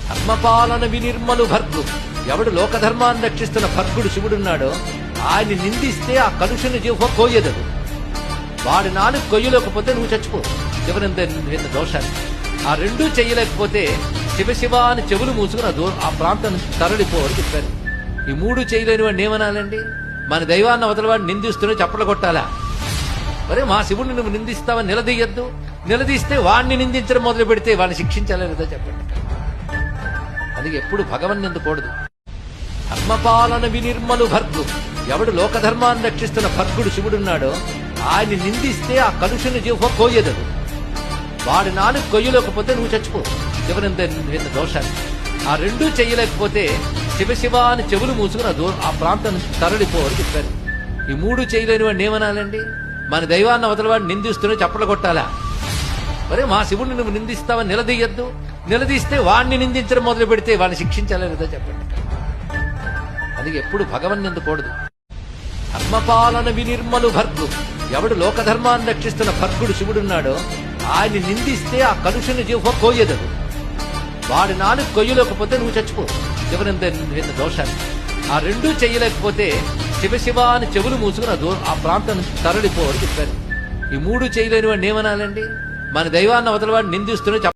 ధర్మపాలన వినిర్మలు భర్గు. ఎవడు లోకధర్మాన్ని రక్షిస్తున్న భర్గుడు శివుడున్నాడో ఆయన్ని నిందిస్తే ఆ కలుషుని జిహ్వ కోయదదు. వాడి నాలుగు కొయ్యలేకపోతే నువ్వు చచ్చిపో. శివనింద దోషాన్ని ఆ రెండూ చెయ్యలేకపోతే శివశివ అని చెవులు మూసుకుని ఆ ప్రాంతం నుంచి తరలిపోవని చెప్పారు. ఈ మూడు చేయలేని వాడిని ఏమనాలండి? మన దైవాన్ని అవతల వాడిని నిందిస్తూనే చప్పట్లు కొట్టాలా? మరి మా శివుడిని నువ్వు నిందిస్తావని నిలదీయద్దు. నిలదీస్తే వాడిని నిందించడం మొదలు పెడితే వాడిని శిక్షించాలి లేదా చెప్పండి. అందుకే ఎప్పుడు భగవన్ నిందకూడదు. ధర్మపాలన వినిర్మలు భర్గు. ఎవడు లోకధర్మాన్ని రక్షిస్తున్న భర్గుడు శివుడున్నాడో ఆయన్ని నిందిస్తే ఆ కలుషుని జిహ్వ కోయదదు. వాడి నాలుగు కొయ్యలేకపోతే నువ్వు చచ్చిపో. శివనింద దోషాన్ని ఆ రెండూ చెయ్యలేకపోతే శివశివ అని చెవులు మూసుకుని ఆ ప్రాంతం నుంచి తరలిపోవని చెప్పారు. ఈ మూడు చేయలేని వాడిని ఏమనాలండి? మన దైవాన్ని అవతల వాడిని నిందిస్తూనే చప్పట్లు కొట్టాలా? మరి మా శివుడిని నువ్వు నిందిస్తావని నిలదీయద్దు. నిలదీస్తే వాడిని నిందించడం మొదలు పెడితే వాడిని శిక్షించాలి లేదా చెప్పండి. అందుకే ఎప్పుడు భగవన్ నిందకూడదు. ధర్మపాలన వినిర్మలు భర్గు. ఎవడు లోకధర్మాన్ని రక్షిస్తున్న భర్గుడు శివుడున్నాడో ఆయన్ని నిందిస్తే ఆ కలుషుని జిహ్వ కోయదదు. వాడి నాలుగు కొయ్యలేకపోతే నువ్వు చచ్చిపో. శివనింద దోషాన్ని ఆ రెండూ చెయ్యలేకపోతే శివశివ అని చెవులు మూసుకుని ఆ ప్రాంతం నుంచి తరలిపోవని చెప్పారు. ఈ మూడు చేయలేని వాడిని ఏమనాలండి? మన దైవాన్ని అవతల వాడిని నిందిస్తూనే